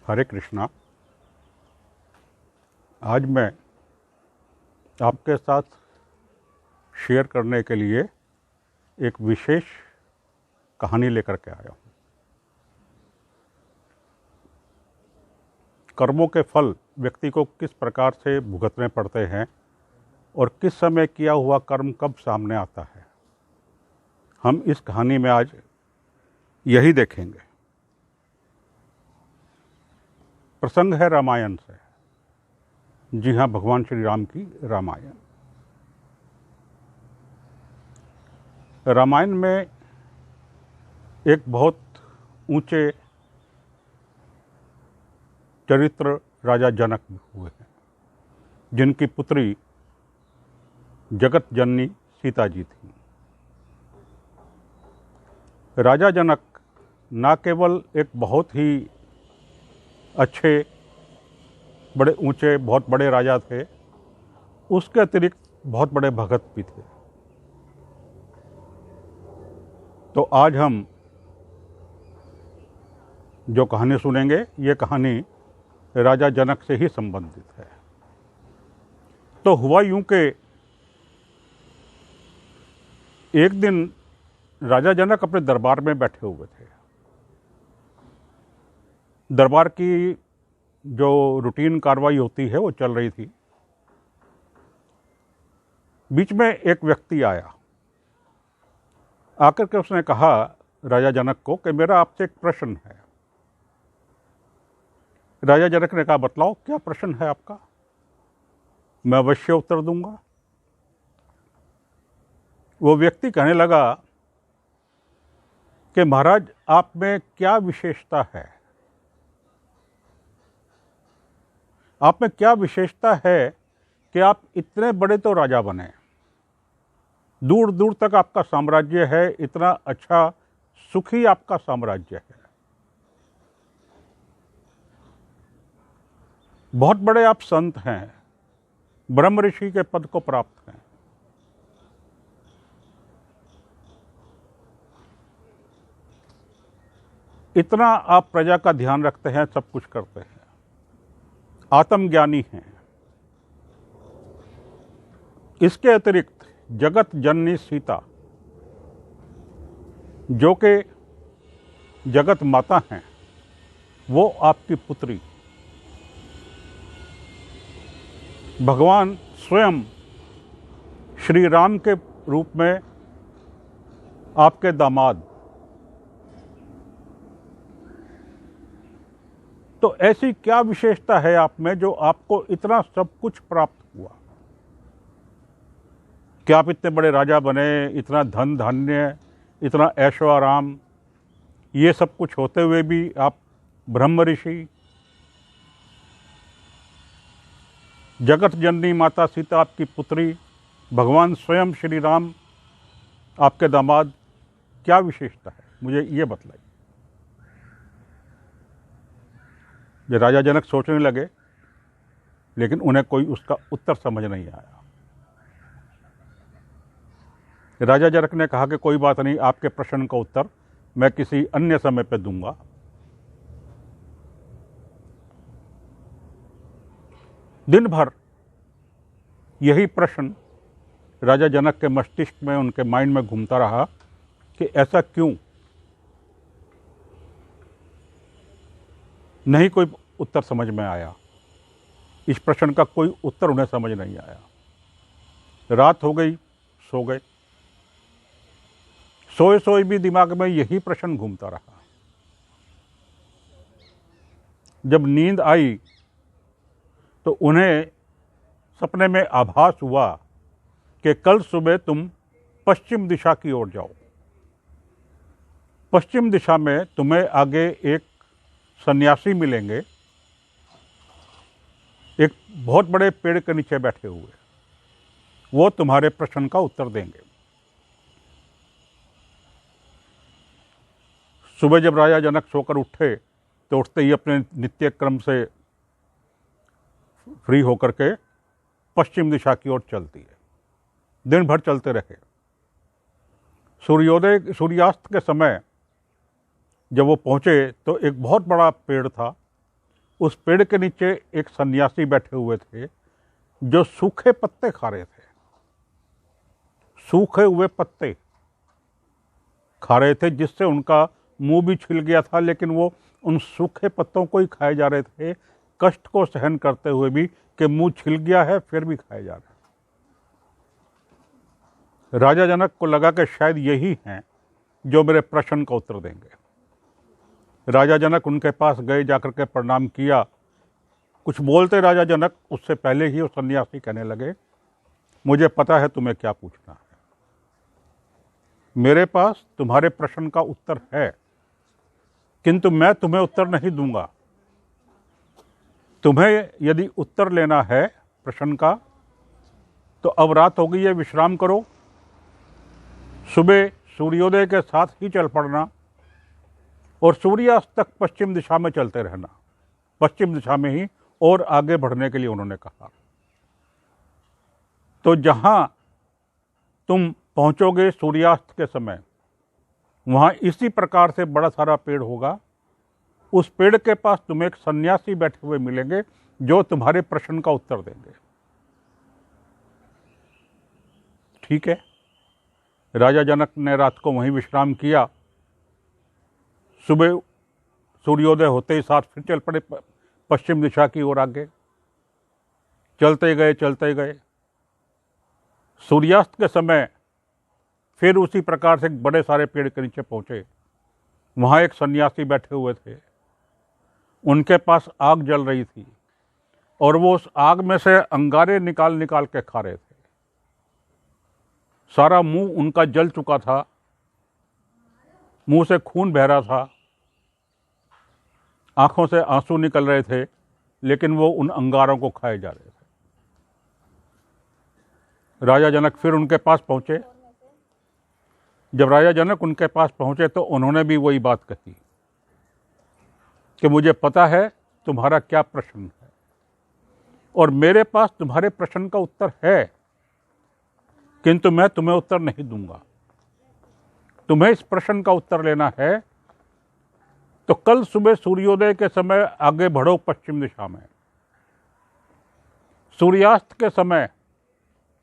हरे कृष्णा। आज मैं आपके साथ शेयर करने के लिए एक विशेष कहानी लेकर के आया हूँ। कर्मों के फल व्यक्ति को किस प्रकार से भुगतने पड़ते हैं और किस समय किया हुआ कर्म कब सामने आता है, हम इस कहानी में आज यही देखेंगे। प्रसंग है रामायण से। जी हाँ, भगवान श्री राम की रामायण। रामायण में एक बहुत ऊंचे चरित्र राजा जनक हुए हैं, जिनकी पुत्री जगत जननी सीता जी थी। राजा जनक न केवल एक बहुत ही अच्छे, बड़े ऊंचे, बहुत बड़े राजा थे, उसके अतिरिक्त बहुत बड़े भगत भी थे। तो आज हम जो कहानी सुनेंगे, ये कहानी राजा जनक से ही संबंधित है। तो हुआ यूं कि एक दिन राजा जनक अपने दरबार में बैठे हुए थे। दरबार की जो रूटीन कार्रवाई होती है वो चल रही थी। बीच में एक व्यक्ति आया। आकर के उसने कहा राजा जनक को कि मेरा आपसे एक प्रश्न है। राजा जनक ने कहा, बतलाओ क्या प्रश्न है आपका, मैं अवश्य उत्तर दूंगा। वो व्यक्ति कहने लगा कि महाराज, आप में क्या विशेषता है, आप में क्या विशेषता है कि आप इतने बड़े तो राजा बने, दूर दूर तक आपका साम्राज्य है, इतना अच्छा सुखी आपका साम्राज्य है, बहुत बड़े आप संत हैं, ब्रह्म ऋषि के पद को प्राप्त हैं, इतना आप प्रजा का ध्यान रखते हैं, सब कुछ करते हैं, आत्मज्ञानी हैं। इसके अतिरिक्त जगत जननी सीता, जो कि जगत माता हैं, वो आपकी पुत्री, भगवान स्वयं श्री राम के रूप में आपके दामाद। तो ऐसी क्या विशेषता है आप में जो आपको इतना सब कुछ प्राप्त हुआ कि आप इतने बड़े राजा बने, इतना धन धान्य, इतना ऐशो आराम, ये सब कुछ होते हुए भी आप ब्रह्म ऋषि, जगत जननी माता सीता आपकी पुत्री, भगवान स्वयं श्री राम आपके दामाद, क्या विशेषता है, मुझे ये बतलाइए। जो राजा जनक सोचने लगे, लेकिन उन्हें कोई उसका उत्तर समझ नहीं आया। राजा जनक ने कहा कि कोई बात नहीं, आपके प्रश्न का उत्तर मैं किसी अन्य समय पर दूंगा। दिन भर यही प्रश्न राजा जनक के मस्तिष्क में, उनके माइंड में घूमता रहा कि ऐसा क्यों। नहीं कोई उत्तर समझ में आया, इस प्रश्न का कोई उत्तर उन्हें समझ नहीं आया। रात हो गई, सो गए। सोए सोए भी दिमाग में यही प्रश्न घूमता रहा। जब नींद आई तो उन्हें सपने में आभास हुआ कि कल सुबह तुम पश्चिम दिशा की ओर जाओ। पश्चिम दिशा में तुम्हें आगे एक सन्यासी मिलेंगे, एक बहुत बड़े पेड़ के नीचे बैठे हुए, वो तुम्हारे प्रश्न का उत्तर देंगे। सुबह जब राजा जनक सोकर उठे तो उठते ही अपने नित्य क्रम से फ्री होकर के पश्चिम दिशा की ओर चलती है। दिन भर चलते रहे। सूर्यास्त के समय जब वो पहुंचे तो एक बहुत बड़ा पेड़ था उस पेड़ के नीचे एक सन्यासी बैठे हुए थे जो सूखे पत्ते खा रहे थे, सूखे हुए पत्ते खा रहे थे, जिससे उनका मुंह भी छिल गया था, लेकिन वो उन सूखे पत्तों को ही खाए जा रहे थे, कष्ट को सहन करते हुए भी कि मुंह छिल गया है फिर भी खाए जा रहे हैं। राजा जनक को लगा कि शायद यही हैं जो मेरे प्रश्न का उत्तर देंगे। राजा जनक उनके पास गए, जाकर के प्रणाम किया। कुछ बोलते राजा जनक उससे पहले ही वो सन्यासी कहने लगे, मुझे पता है तुम्हें क्या पूछना है, मेरे पास तुम्हारे प्रश्न का उत्तर है, किंतु मैं तुम्हें उत्तर नहीं दूंगा। तुम्हें यदि उत्तर लेना है प्रश्न का तो अब रात हो गई है, विश्राम करो, सुबह सूर्योदय के साथ ही चल पड़ना और सूर्यास्त तक पश्चिम दिशा में चलते रहना, पश्चिम दिशा में ही और आगे बढ़ने के लिए उन्होंने कहा। तो जहां तुम पहुंचोगे सूर्यास्त के समय, वहां इसी प्रकार से बड़ा सारा पेड़ होगा, उस पेड़ के पास तुम्हें एक सन्यासी बैठे हुए मिलेंगे जो तुम्हारे प्रश्न का उत्तर देंगे। ठीक है। राजा जनक ने रात को वहीं विश्राम किया। सुबह सूर्योदय होते ही साथ फिर चल पड़े पश्चिम दिशा की ओर आगे। चलते गए। सूर्यास्त के समय फिर उसी प्रकार से बड़े सारे पेड़ के नीचे पहुंचे। वहां एक सन्यासी बैठे हुए थे, उनके पास आग जल रही थी और वो उस आग में से अंगारे निकाल के खा रहे थे। सारा मुंह उनका जल चुका था, मुंह से खून बह रहा था, आंखों से आंसू निकल रहे थे, लेकिन वो उन अंगारों को खाए जा रहे थे। राजा जनक फिर उनके पास पहुंचे। जब राजा जनक उनके पास पहुंचे तो उन्होंने भी वही बात कही कि मुझे पता है तुम्हारा क्या प्रश्न है और मेरे पास तुम्हारे प्रश्न का उत्तर है, किंतु मैं तुम्हें उत्तर नहीं दूंगा। तुम्हें इस प्रश्न का उत्तर लेना है तो कल सुबह सूर्योदय के समय आगे बढ़ो पश्चिम दिशा में। सूर्यास्त के समय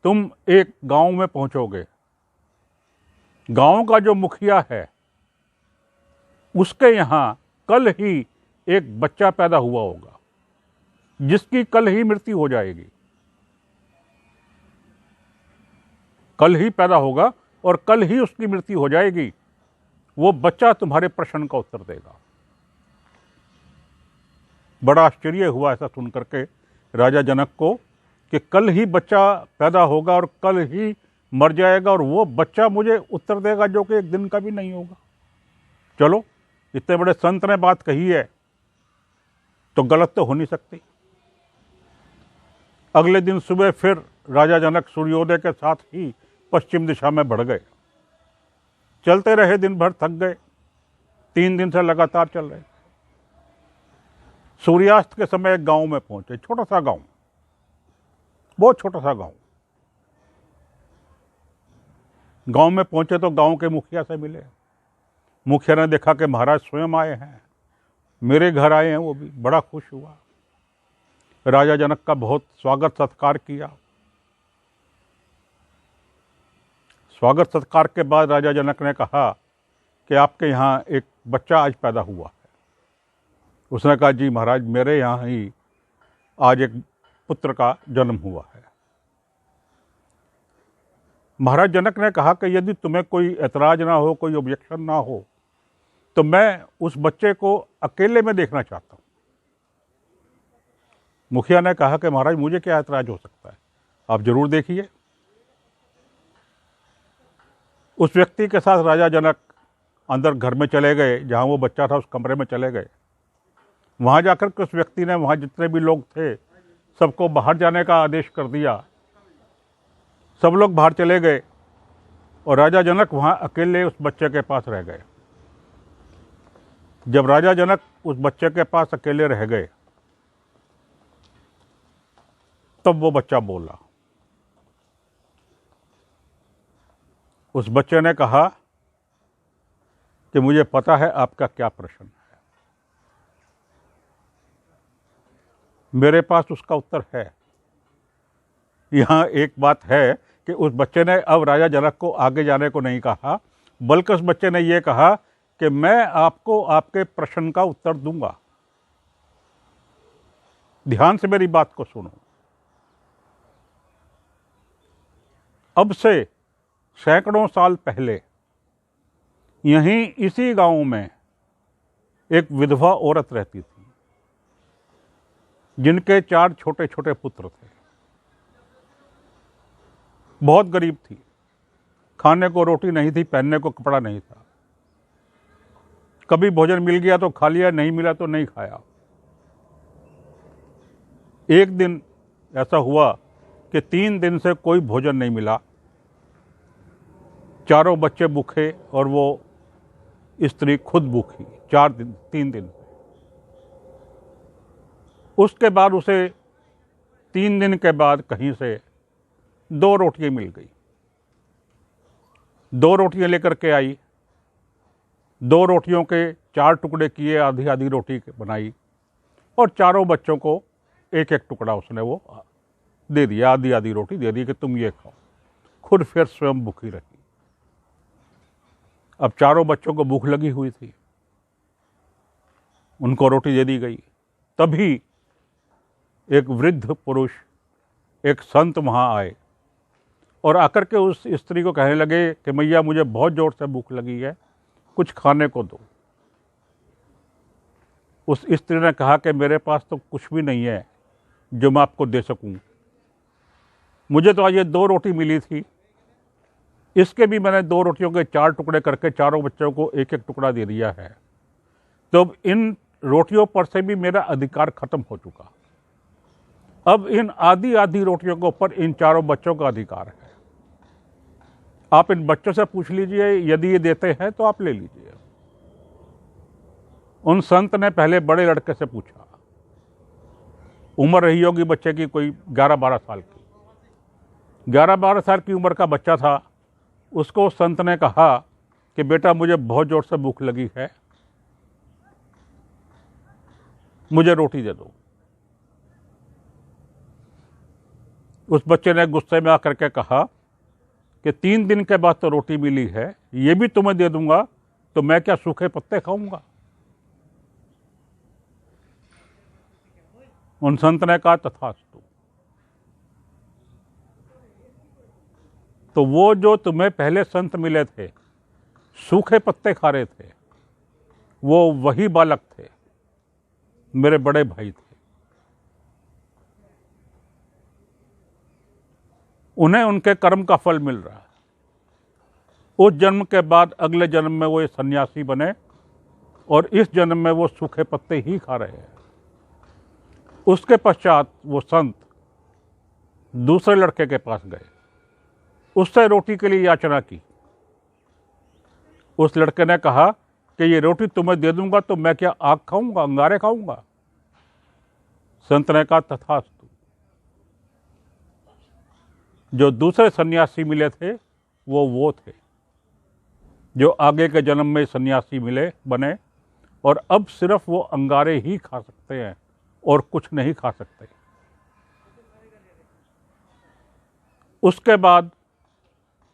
तुम एक गांव में पहुंचोगे। गांव का जो मुखिया है उसके यहां कल ही एक बच्चा पैदा हुआ होगा, जिसकी कल ही मृत्यु हो जाएगी। कल ही पैदा होगा और कल ही उसकी मृत्यु हो जाएगी। वो बच्चा तुम्हारे प्रश्न का उत्तर देगा। बड़ा आश्चर्य हुआ ऐसा सुनकर के राजा जनक को कि कल ही बच्चा पैदा होगा और कल ही मर जाएगा और वो बच्चा मुझे उत्तर देगा जो कि एक दिन का भी नहीं होगा। चलो, इतने बड़े संत ने बात कही है तो गलत तो हो नहीं सकती। अगले दिन सुबह फिर राजा जनक सूर्योदय के साथ ही पश्चिम दिशा में बढ़ गए। चलते रहे, दिन भर थक गए, 3 दिन से लगातार चल रहे। सूर्यास्त के समय एक गांव में पहुंचे, छोटा सा गांव, बहुत छोटा सा गांव। गांव में पहुंचे तो गांव के मुखिया से मिले। मुखिया ने देखा कि महाराज स्वयं आए हैं, मेरे घर आए हैं, वो भी बड़ा खुश हुआ। राजा जनक का बहुत स्वागत सत्कार किया। स्वागत सत्कार के बाद राजा जनक ने कहा कि आपके यहाँ एक बच्चा आज पैदा हुआ है। उसने कहा, जी महाराज, मेरे यहाँ ही आज एक पुत्र का जन्म हुआ है। महाराज जनक ने कहा कि यदि तुम्हें कोई ऐतराज ना हो, कोई ऑब्जेक्शन ना हो, तो मैं उस बच्चे को अकेले में देखना चाहता हूं। मुखिया ने कहा कि महाराज, मुझे क्या ऐतराज हो सकता है, आप जरूर देखिए। उस व्यक्ति के साथ राजा जनक अंदर घर में चले गए, जहां वो बच्चा था उस कमरे में चले गए। वहां जाकर के उस व्यक्ति ने वहां जितने भी लोग थे सबको बाहर जाने का आदेश कर दिया। सब लोग बाहर चले गए और राजा जनक वहां अकेले उस बच्चे के पास रह गए। जब राजा जनक उस बच्चे के पास अकेले रह गए तब वो बच्चा बोला। उस बच्चे ने कहा कि मुझे पता है आपका क्या प्रश्न है। मेरे पास उसका उत्तर है। यहाँ एक बात है कि उस बच्चे ने अब राजा जनक को आगे जाने को नहीं कहा, बल्कि उस बच्चे ने यह कहा कि मैं आपको आपके प्रश्न का उत्तर दूंगा। ध्यान से मेरी बात को सुनो। अब से सैकड़ों साल पहले यहीं इसी गांव में एक विधवा औरत रहती थी, जिनके 4 छोटे छोटे पुत्र थे। बहुत गरीब थी, खाने को रोटी नहीं थी, पहनने को कपड़ा नहीं था। कभी भोजन मिल गया तो खा लिया, नहीं मिला तो नहीं खाया। एक दिन ऐसा हुआ कि 3 दिन से कोई भोजन नहीं मिला। चारों बच्चे भूखे और वो स्त्री खुद भूखी 3 दिन। उसके बाद उसे 3 दिन के बाद कहीं से 2 रोटियां मिल गई। 2 रोटियां लेकर के आई। 2 रोटियों के 4 टुकड़े किए, आधी आधी रोटी बनाई और चारों बच्चों को एक एक टुकड़ा उसने वो दे दिया, आधी आधी रोटी दे दी कि तुम ये खाओ। खुद फिर स्वयं भूखी रही। अब चारों बच्चों को भूख लगी हुई थी, उनको रोटी दे दी गई। तभी एक वृद्ध पुरुष, एक संत वहां आए और आकर के उस स्त्री को कहने लगे कि मैया, मुझे बहुत जोर से भूख लगी है, कुछ खाने को दो। उस स्त्री ने कहा कि मेरे पास तो कुछ भी नहीं है जो मैं आपको दे सकूं। मुझे तो आज ये 2 रोटी मिली थी, इसके भी मैंने 2 रोटियों के 4 टुकड़े करके चारों बच्चों को एक एक टुकड़ा दे दिया है। तो अब इन रोटियों पर से भी मेरा अधिकार खत्म हो चुका। अब इन आधी आधी रोटियों के ऊपर इन चारों बच्चों का अधिकार है। आप इन बच्चों से पूछ लीजिए, यदि ये देते हैं तो आप ले लीजिए। उन संत ने पहले बड़े लड़के से पूछा, उम्र रही होगी बच्चे की कोई 11-12 साल की। 11-12 साल की उम्र का बच्चा था। उसको संत ने कहा कि बेटा, मुझे बहुत जोर से भूख लगी है, मुझे रोटी दे दो। उस बच्चे ने गुस्से में आकर के कहा कि 3 दिन के बाद तो रोटी मिली है, ये भी तुम्हें दे दूंगा तो मैं क्या सूखे पत्ते खाऊंगा। उन संत ने कहा तथास्तु। तो वो जो तुम्हें पहले संत मिले थे, सूखे पत्ते खा रहे थे, वो वही बालक थे, मेरे बड़े भाई थे। उन्हें उनके कर्म का फल मिल रहा है। उस जन्म के बाद अगले जन्म में वो सन्यासी बने और इस जन्म में वो सूखे पत्ते ही खा रहे हैं। उसके पश्चात वो संत दूसरे लड़के के पास गए, उससे रोटी के लिए याचना की। उस लड़के ने कहा कि ये रोटी तुम्हें दे दूंगा तो मैं क्या आग खाऊंगा, अंगारे खाऊंगा। संत ने कहा तथास्तु। जो दूसरे सन्यासी मिले थे वो थे जो आगे के जन्म में सन्यासी बने और अब सिर्फ वो अंगारे ही खा सकते हैं और कुछ नहीं खा सकते। उसके बाद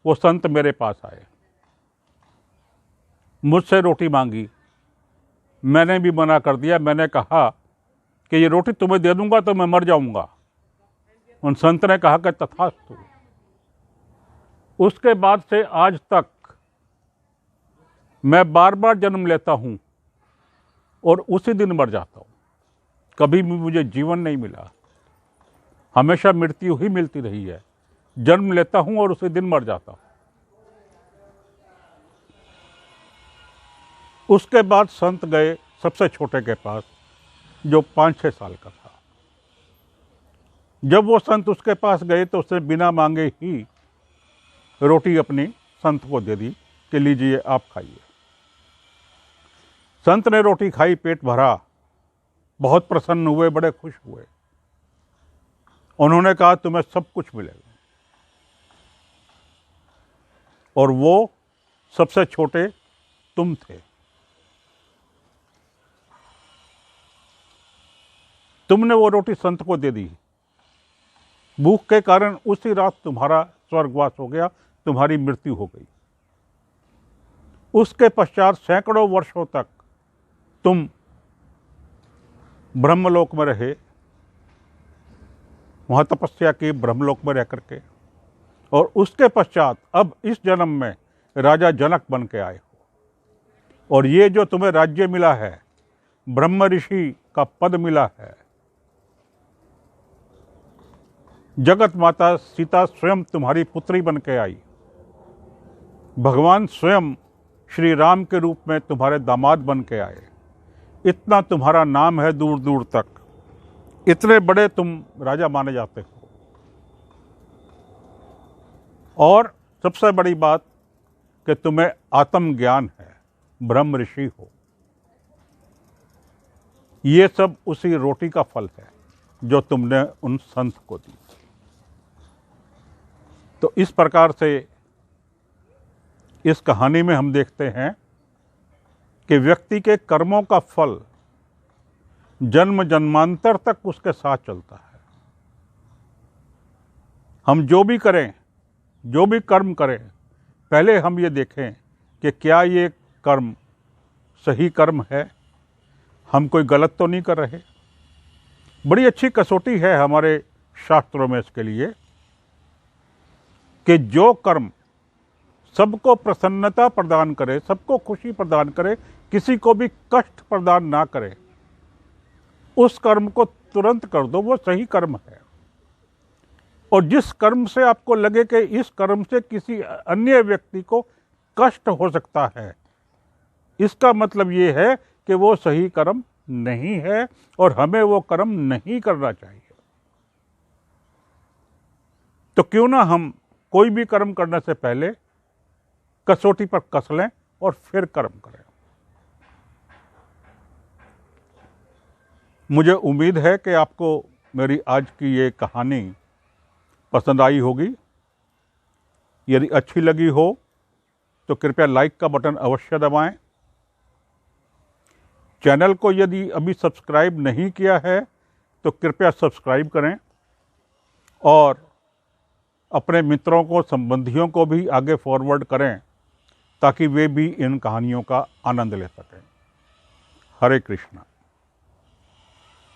वो संत मेरे पास आए, मुझसे रोटी मांगी। मैंने भी मना कर दिया। मैंने कहा कि ये रोटी तुम्हें दे दूंगा तो मैं मर जाऊंगा। उन संत ने कहा कि तथास्तु। उसके बाद से आज तक मैं बार बार जन्म लेता हूं और उसी दिन मर जाता हूं। कभी भी मुझे जीवन नहीं मिला, हमेशा मृत्यु ही मिलती रही है। जन्म लेता हूं और उसी दिन मर जाता हूं। उसके बाद संत गए सबसे छोटे के पास, जो 5-6 साल का था। जब वो संत उसके पास गए तो उसने बिना मांगे ही रोटी अपनी संत को दे दी कि लीजिए आप खाइए। संत ने रोटी खाई, पेट भरा, बहुत प्रसन्न हुए, बड़े खुश हुए। उन्होंने कहा तुम्हें सब कुछ मिलेगा। और वो सबसे छोटे तुम थे। तुमने वो रोटी संत को दे दी। भूख के कारण उसी रात तुम्हारा स्वर्गवास हो गया, तुम्हारी मृत्यु हो गई। उसके पश्चात सैकड़ों वर्षों तक तुम ब्रह्मलोक में रहे, वहाँ तपस्या की ब्रह्मलोक में रह करके, और उसके पश्चात अब इस जन्म में राजा जनक बन के आए हो। और ये जो तुम्हें राज्य मिला है, ब्रह्म ऋषि का पद मिला है, जगत माता सीता स्वयं तुम्हारी पुत्री बन के आई, भगवान स्वयं श्री राम के रूप में तुम्हारे दामाद बन के आए, इतना तुम्हारा नाम है दूर दूर तक, इतने बड़े तुम राजा माने जाते हो। और सबसे बड़ी बात कि तुम्हें आत्मज्ञान है, ब्रह्म ऋषि हो। ये सब उसी रोटी का फल है जो तुमने उन संत को दी। तो इस प्रकार से इस कहानी में हम देखते हैं कि व्यक्ति के कर्मों का फल जन्म जन्मांतर तक उसके साथ चलता है। हम जो भी करें, जो भी कर्म करें, पहले हम ये देखें कि क्या ये कर्म सही कर्म है, हम कोई गलत तो नहीं कर रहे। बड़ी अच्छी कसौटी है हमारे शास्त्रों में इसके लिए कि जो कर्म सबको प्रसन्नता प्रदान करे, सबको खुशी प्रदान करे, किसी को भी कष्ट प्रदान ना करे, उस कर्म को तुरंत कर दो, वो सही कर्म है। और जिस कर्म से आपको लगे कि इस कर्म से किसी अन्य व्यक्ति को कष्ट हो सकता है, इसका मतलब ये है कि वो सही कर्म नहीं है और हमें वो कर्म नहीं करना चाहिए। तो क्यों ना हम कोई भी कर्म करने से पहले कसौटी पर कस लें और फिर कर्म करें। मुझे उम्मीद है कि आपको मेरी आज की ये कहानी पसंद आई होगी। यदि अच्छी लगी हो तो कृपया लाइक का बटन अवश्य दबाएं। चैनल को यदि अभी सब्सक्राइब नहीं किया है तो कृपया सब्सक्राइब करें और अपने मित्रों को, संबंधियों को भी आगे फॉरवर्ड करें ताकि वे भी इन कहानियों का आनंद ले सकें। हरे कृष्णा।